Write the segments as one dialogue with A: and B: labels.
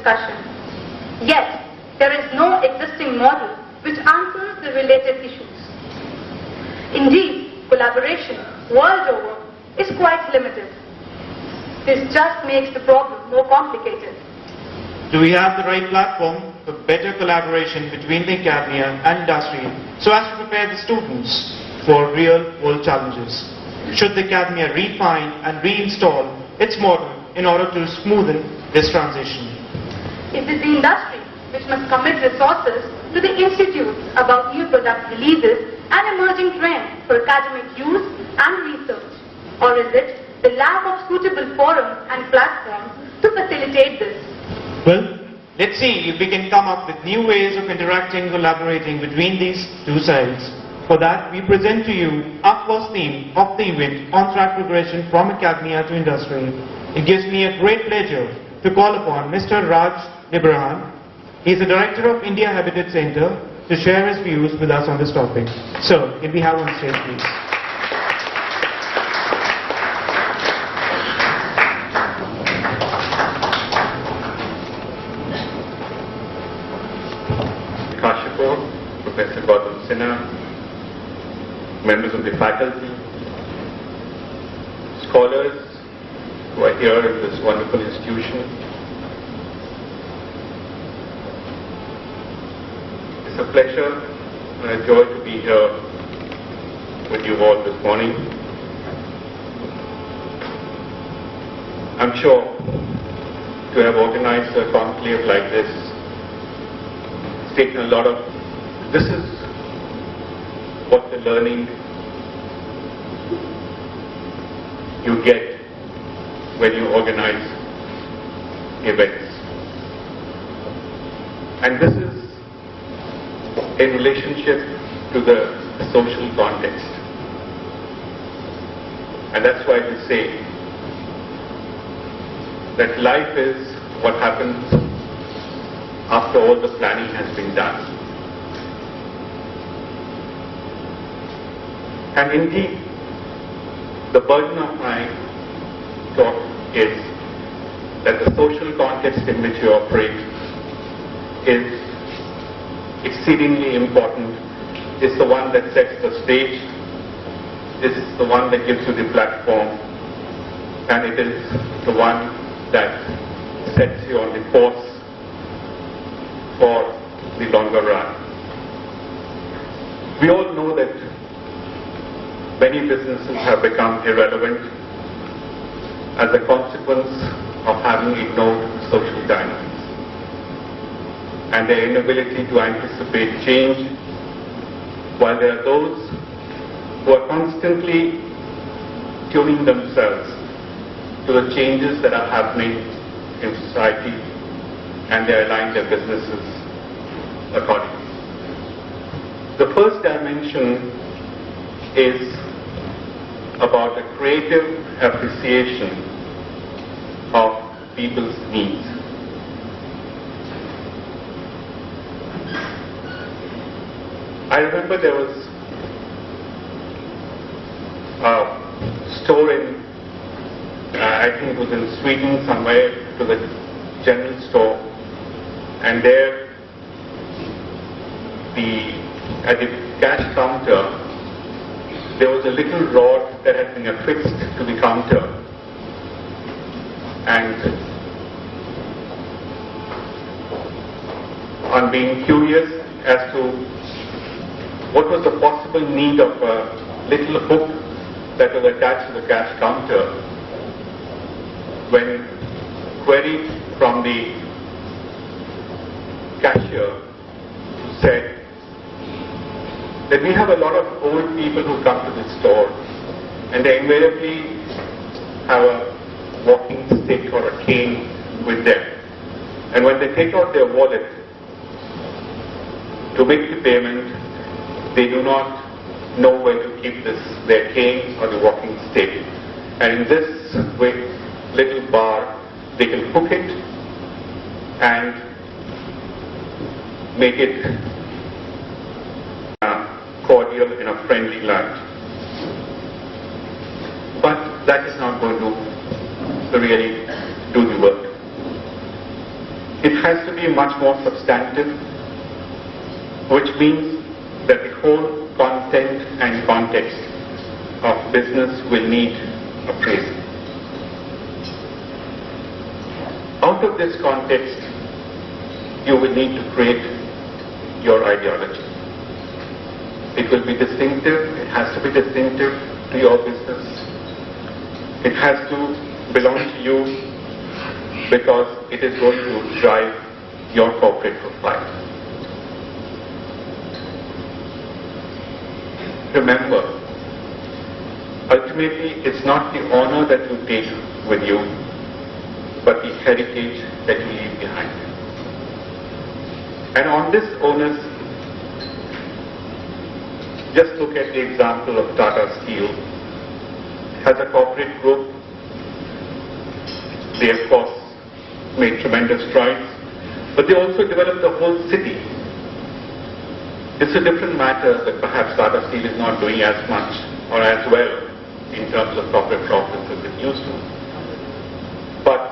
A: discussion. Yet, there is no existing model which answers the related issues. Indeed, collaboration world over is quite limited. This just makes the problem more complicated.
B: Do we have the right platform for better collaboration between the academia and industry so as to prepare the students for real-world challenges? Should the academia refine and reinstall its model in order to smoothen this transition?
A: Is it the industry which must commit resources to the institutes about new product releases and emerging trends for academic use and research? Or is it the lack of suitable forums and platforms to facilitate this?
B: Well, let's see if we can come up with new ways of interacting, collaborating between these two sides. For that, we present to you our first theme of the event, on-track progression from academia to industry. It gives me a great pleasure to call upon Mr. Raj Liberhan. He is the Director of India Habitat Center to share his views with us on this topic. So, can we have on stage, please?
C: Kashipur, Professor Gautam Sinha, members of the faculty, scholars who are here in this wonderful institution. It's a pleasure and a joy to be here with you all this morning. I'm sure to have organized a conclave like this, it's taken a lot of, this is what the learning you get when you organize events. And this is in relationship to the social context. And that's why we say that life is what happens after all the planning has been done. And indeed, the burden of my talk is that the social context in which you operate is exceedingly important. It's the one that sets the stage. It's the one that gives you the platform. And it is the one that sets you on the course for the longer run. We all know that many businesses have become irrelevant as a consequence of having ignored social dynamics and their inability to anticipate change, while there are those who are constantly tuning themselves to the changes that are happening in society, and they align their businesses accordingly. The first dimension is about a creative appreciation of people's needs. I remember there was a store in, I think it was in Sweden somewhere, to the general store, and there at the cash counter there was a little rod that had been affixed to the counter, and on being curious as to what was the possible need of a little hook that was attached to the cash counter, when queried from the cashier, who said that we have a lot of old people who come to this store and they invariably have a walking stick or a cane with them, and when they take out their wallet to make the payment, they do not know where to keep their cane or the walking stick, and in this way, little bar, they can hook it and make it cordial in a friendly light. But that is not going to really do the work. It has to be much more substantive, which means that the whole content and context of business will need appraisal. Out of this context, you will need to create your ideology. It will be distinctive, it has to be distinctive to your business. It has to belong to you because it is going to drive your corporate profile. Remember, ultimately it's not the honor that you take with you, but the heritage that you leave behind. And on this onus, just look at the example of Tata Steel. As a corporate group, they of course made tremendous strides, but they also developed the whole city. It's a different matter that perhaps Tata Steel is not doing as much or as well in terms of corporate profits as it used to. But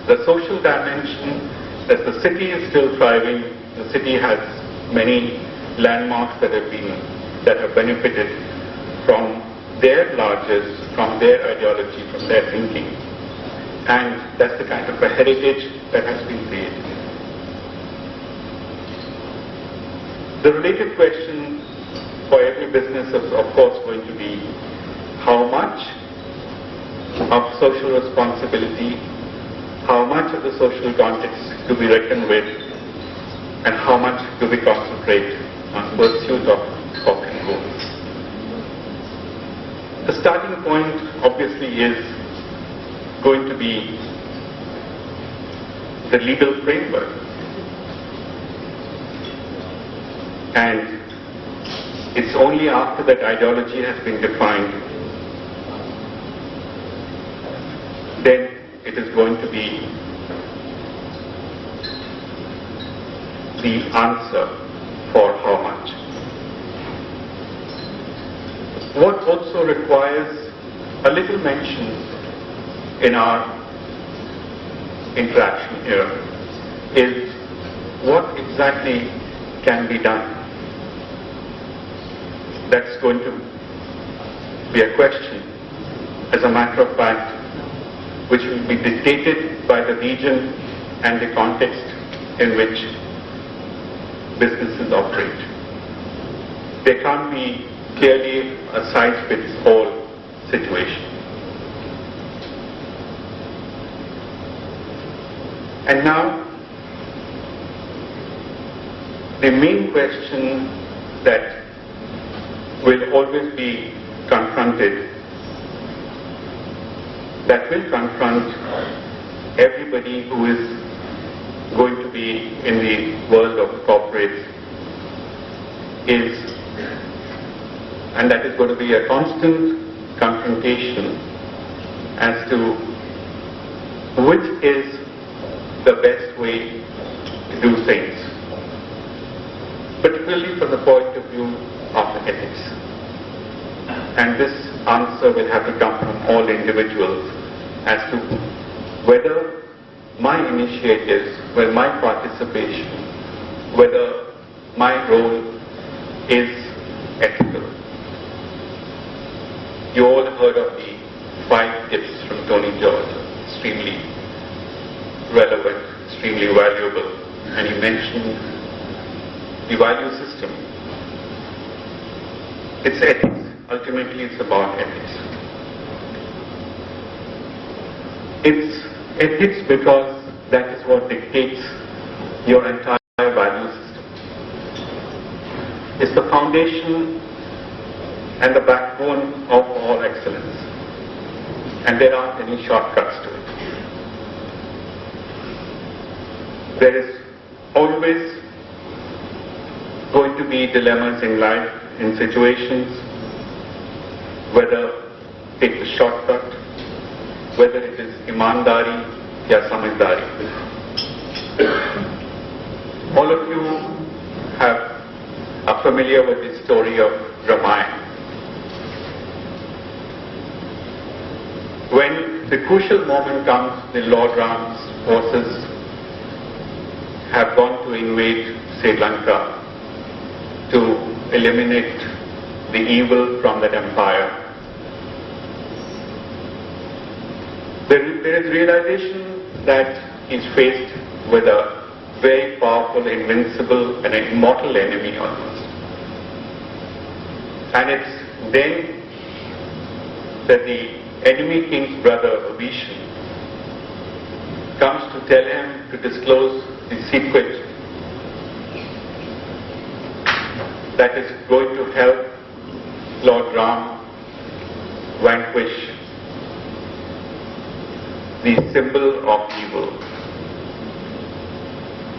C: the social dimension, as the city is still thriving, the city has many landmarks that have benefited from their largesse, from their ideology, from their thinking. And that's the kind of a heritage that has been created. The related question for every business is of course going to be how much of social responsibility, how much of the social context to be reckoned with, and how much do we concentrate on pursuit of corporate goals. The starting point obviously is going to be the legal framework. And it's only after that ideology has been defined, then it is going to be the answer for how much. What also requires a little mention in our interaction here is what exactly can be done. That's going to be a question, as a matter of fact, which will be dictated by the region and the context in which businesses operate. There can't be clearly a size-fits-all situation. And now, the main question that will always be confronted, that will confront everybody who is going to be in the world of corporates is, and that is going to be a constant confrontation as to which is the best way to do things, particularly from the point of view of ethics. And this answer will have to come from all individuals as to whether my initiatives, whether my participation, whether my role is ethical. You all heard of the 5 tips from Tony George, extremely relevant, extremely valuable, and he mentioned the value system. It's ethics. Ultimately, it's about ethics. It's ethics because that is what dictates your entire value system. It's the foundation and the backbone of all excellence. And there aren't any shortcuts to it. There is always going to be dilemmas in life, in situations, whether take the shortcut, whether it is imandari ya samajhdari. All of you are familiar with the story of Ramayana. When the crucial moment comes, the Lord Ram's forces have gone to invade Sri Lanka to eliminate the evil from that empire. There is realization that he's faced with a very powerful, invincible, and an immortal enemy almost. And it's then that the enemy king's brother, Vibhishan, comes to tell him to disclose the secret that is going to help Lord Ram vanquish the symbol of evil.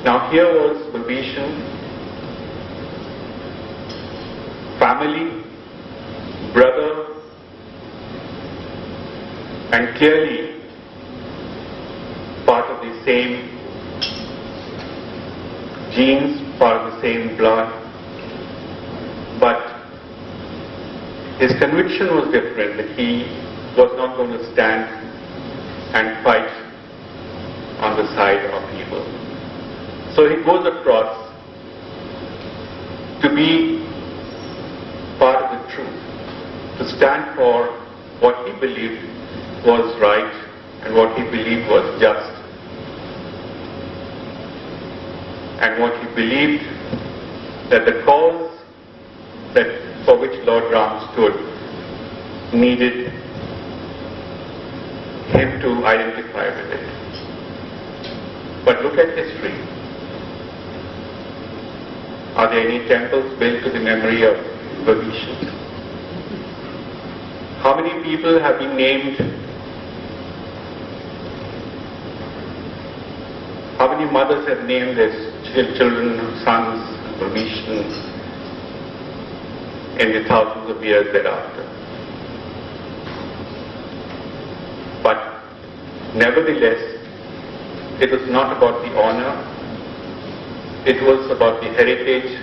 C: Now here was Vibhishan, family, brother, and clearly part of the same genes, part of the same blood, but his conviction was different, that he was not going to stand and fight on the side of evil. So he goes across to be part of the truth, to stand for what he believed was right and what he believed was just, and what he believed that the cause that for which Lord Ram stood needed him to identify with it. But look at history. Are there any temples built to the memory of Vibhishan? How many people have been named? How many mothers have named their children, sons, Vibhishan in the thousands of years thereafter? But nevertheless, it was not about the honor, it was about the heritage